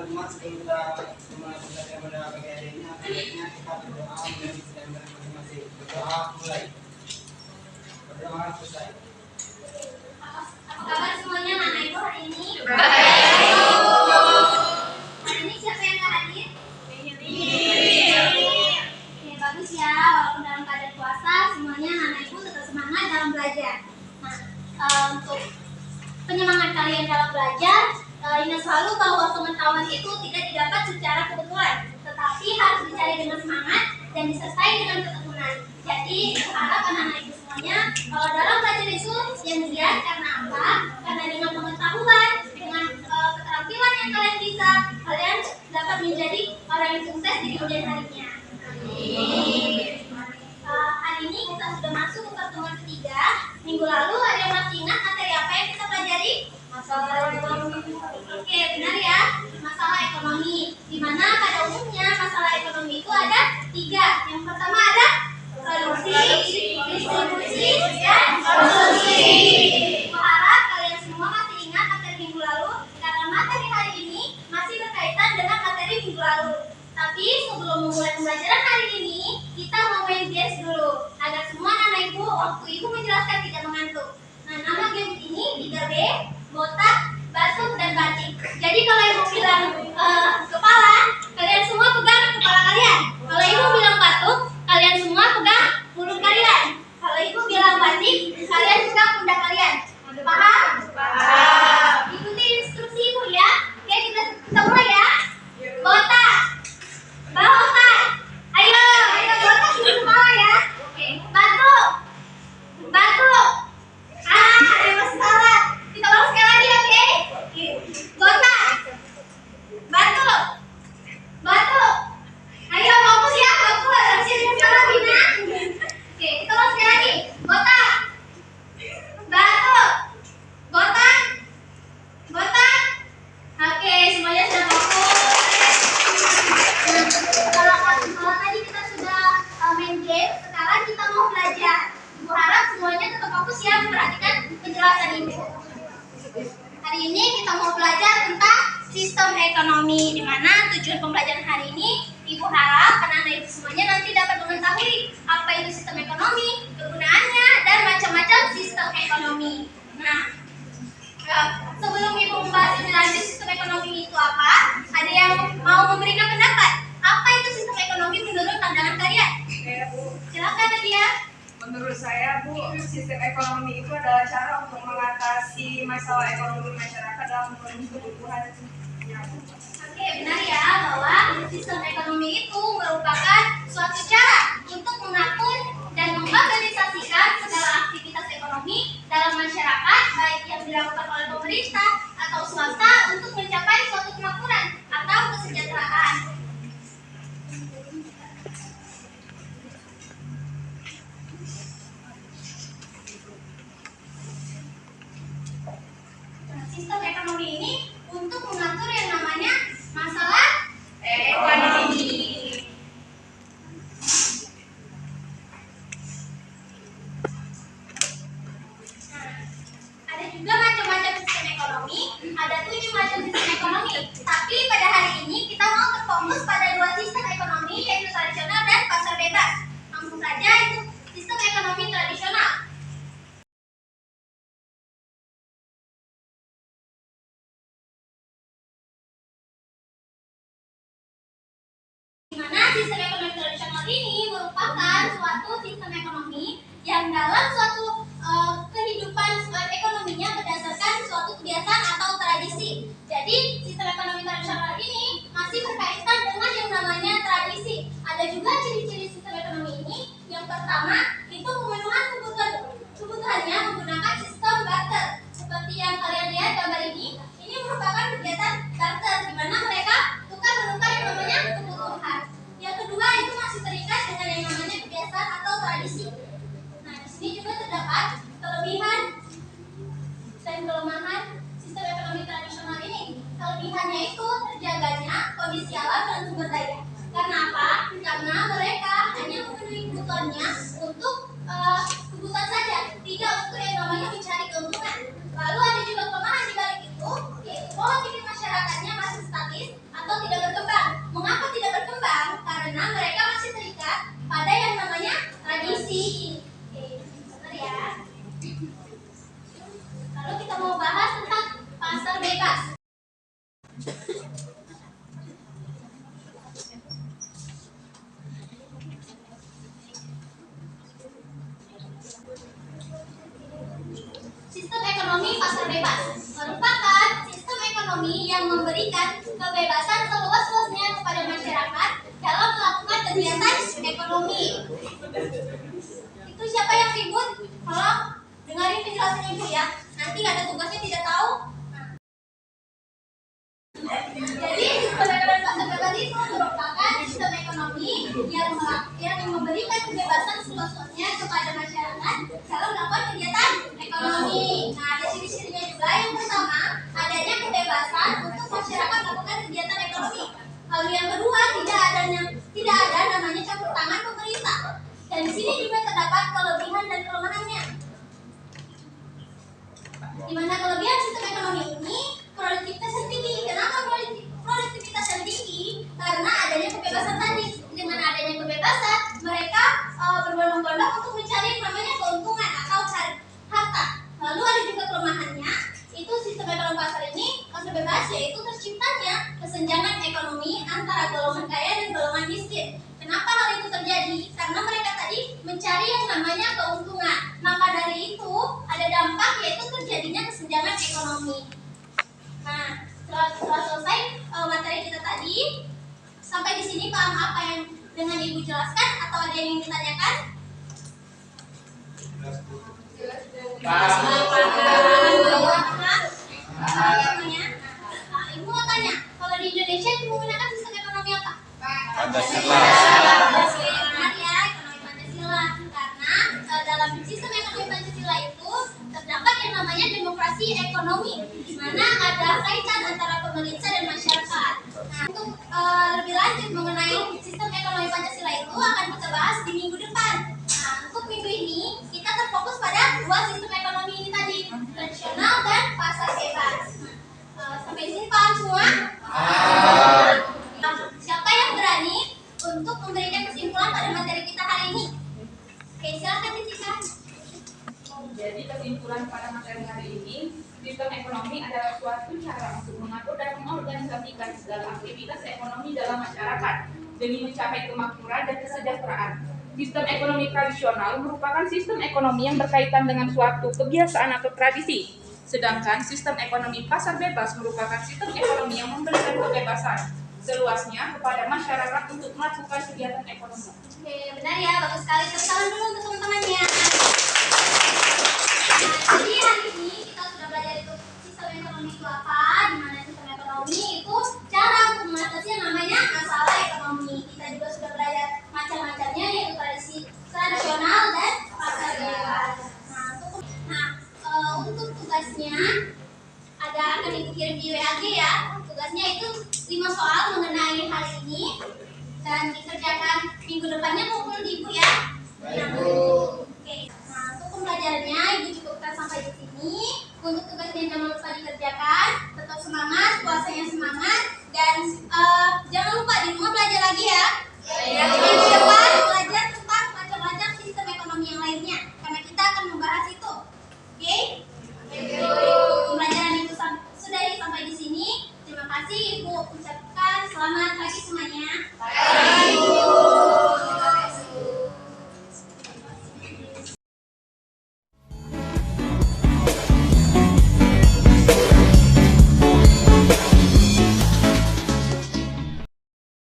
teman-teman sebelum kita mulai belajar pada pagi hari ini, baiknya kita berdoa menjadi sedang masing-masing. Berdoa mulai. Berdoa selesai. Apa kabar semuanya anak ibu hari ini? Baik. Hari ini siapa yang nggak hadir? Oke, bagus ya. Walaupun dalam keadaan puasa, semuanya anak ibu tetap semangat dalam belajar. Nah, untuk penyemangat kalian dalam belajar, ingat selalu bahwa pengetahuan itu tidak didapat secara kebetulan, tetapi harus dicari dengan semangat dan disertai dengan ketekunan. Jadi, harap anak-anak ibu semuanya, kalau dalam belajar itu yang giat karena apa? Karena dengan pengetahuan, dengan keterampilan yang kalian bisa, kalian dapat menjadi orang yang sukses di kemudian harinya. Hari ini kita sudah masuk ke pertemuan ketiga. Minggu lalu ada yang masih ingat materi apa yang kita pelajari? Masalah ekonomi. Oke, benar ya, masalah ekonomi. Di mana pada umumnya masalah ekonomi itu ada tiga. Yang pertama ada produksi, distribusi, dan konsumsi. Aku harap kalian semua masih ingat materi minggu lalu, karena materi hari ini masih berkaitan dengan materi minggu lalu. Tapi sebelum memulai pembelajaran hari ini, kita mau main games dulu, agar semua anak ibu waktu ibu menjelaskan tidak mengantuk. Nah, nama game ini 3B, botak, batuk, dan batik. Jadi kalau ibu bilang kepala, kalian semua pegang kepala kalian. Kalau ibu bilang batuk, kalian semua pegang mulut kalian. Kalau ibu bilang batik, kalian pegang pundak kalian. Paham? Paham. Ikuti instruksi ibu ya. Oke, kita mulai ya. Botak, botak. Ayo botak di kepala ya. Oke, batuk, batuk. Ada masalah. Kita ulang sekali lagi, oke? Botak, batuk, batuk. Ayo fokus ya, fokus. Habis ini salah Bina. Oke, kita ulang sekali lagi. Botak, batuk, botak, botak. Oke, semuanya sudah fokus. Nah, kalau tadi kita sudah main game, sekarang kita mau belajar. Ibu harap semuanya tetap fokus ya memperhatikan penjelasan ibu. Hari ini kita mau belajar tentang sistem ekonomi, di mana tujuan pembelajaran hari ini ibu harap anak-anak ibu semuanya nanti dapat mengetahui apa itu sistem ekonomi, kegunaannya, dan macam-macam sistem ekonomi. Nah, sebelum ibu membahas lebih lanjut sistem ekonomi itu apa, ada yang mau memberikan pendapat? Apa itu sistem ekonomi menurut pandangan kalian? Silakan Nadia. Menurut saya, Bu, sistem ekonomi itu adalah cara untuk mengatasi masalah ekonomi masyarakat dalam memenuhi kebutuhan. Oke, benar ya bahwa sistem ekonomi itu merupakan suatu cara untuk mengatur dan mengorganisasikan segala aktivitas ekonomi dalam masyarakat, baik yang dilakukan oleh pemerintah atau swasta untuk mencapai suatu kemakmuran atau kesejahteraan. Sistem ekonomi ini untuk mengatur yang namanya masalah ekonomi. Nah, ada juga macam-macam sistem ekonomi, ada 7 macam sistem ekonomi. Tapi pada hari ini kita mau berfokus pada 2 sistem ekonomi, yaitu tradisional dan pasar bebas. Langsung saja itu sistem ekonomi tradisional. Dimana sistem ekonomi tradisional ini merupakan suatu sistem ekonomi yang dalam suatu kehidupan ekonominya berdasarkan suatu kebiasaan atau tradisi. Jadi sistem ekonomi tradisional ini masih berkaitan dengan yang namanya tradisi. Ada juga ciri-ciri sistem ekonomi ini. Yang pertama itu pemenuhan kebutuhannya menggunakan sistem barter. Seperti yang kalian lihat gambar ini merupakan kegiatan barter di mana mereka tukar-menukar yang namanya kebutuhan. Yang kedua itu masih terikat dengan yang namanya kebiasaan atau tradisi. Nah, di sini juga terdapat kelebihan dan kelemahan sistem ekonomi tradisional ini. Kelebihannya itu terjaganya kondisi alam dan sumber daya. Karena apa? Karena mereka hanya memenuhi kebutuhannya untuk kebutuhan saja, tidak untuk yang namanya mencari keuntungan. Lalu ada juga kelemahan di balik itu, yaitu pola pikir masyarakatnya masih statis ekonomi pasar bebas merupakan sistem ekonomi yang memberikan kebebasan seluas-luasnya kepada masyarakat dalam melakukan kegiatan ekonomi. Itu siapa yang ribut? Tolong dengarin penjelasan Ibu ya. Nanti ada tugasnya tidak tahu. Jadi sistem ekonomi pasar bebas itu merupakan sistem ekonomi yang memberikan kebebasan seluas-luasnya kepada masyarakat dalam melakukan kegiatan ekonomi. Nah, ada ciri-cirinya juga. Yang pertama, adanya kebebasan untuk masyarakat melakukan kegiatan ekonomi. Lalu yang kedua, tidak ada namanya campur tangan pemerintah. Dan di sini juga terdapat kelebihan dan kelemahannya. Di mana kelebihan sistem ekonomi ini, produktivitas yang tinggi. Kenapa produktivitas yang tinggi? Karena adanya kebebasan tadi. Dengan adanya kebebasan, mereka berbondong-bondong untuk mencari yang namanya keuntungan atau harta. Lalu ada juga kelemahannya, itu sistem ekonomi pasar bebas, yaitu terciptanya kesenjangan ekonomi antara golongan kaya dan golongan miskin. Kenapa hal itu terjadi? Karena mereka tadi mencari yang namanya keuntungan. Maka dari itu ada dampak, yaitu terjadinya kesenjangan ekonomi. Nah, setelah selesai materi kita tadi, sampai di sini paham apa yang dengan Ibu jelaskan atau ada yang ingin ditanyakan? Ibu mau tanya, kalau di Indonesia itu menggunakan sistem ekonomi apa? Pancasila. Benar ya, ekonomi Pancasila. Karena dalam sistem ekonomi Pancasila itu terdapat yang namanya demokrasi ekonomi, di mana ada kaitan antara pemerintah dan masyarakat. Nah, untuk lebih lanjut mengenai sistem ekonomi Pancasila itu akan kita bahas di minggu depan. Nah, untuk minggu ini kita terfokus pada dua sistem ekonomi ini tadi, tradisional dan pasar bebas. Sampai sini paham semua? Siapa yang berani untuk memberikan kesimpulan pada materi kita hari ini? Oke, silakan Tika. Jadi kesimpulan pada materi hari ini, sistem ekonomi adalah suatu cara untuk mengatur dan mengorganisasikan segala aktivitas ekonomi dalam masyarakat demi mencapai kemakmuran dan kesejahteraan. Sistem ekonomi tradisional merupakan sistem ekonomi yang berkaitan dengan suatu kebiasaan atau tradisi. Sedangkan sistem ekonomi pasar bebas merupakan sistem ekonomi yang memberikan kebebasan seluasnya kepada masyarakat untuk melakukan kegiatan ekonomi. Oke, benar ya, bagus sekali. Tepuk tangan dulu untuk teman-temannya. Nah, jadi hari ini kita sudah belajar itu sistem ekonomi itu apa, di mana sistem ekonomi itu cara untuk mengatasi yang namanya masalah ekonomi. Kita juga sudah belajar macam-macamnya, yaitu tradisi tradisional dan pasar bebas. Untuk tugasnya akan Ibu kirim di WAG ya. Tugasnya itu 5 soal mengenai hari ini dan dikerjakan minggu depannya kumpul di Ibu ya.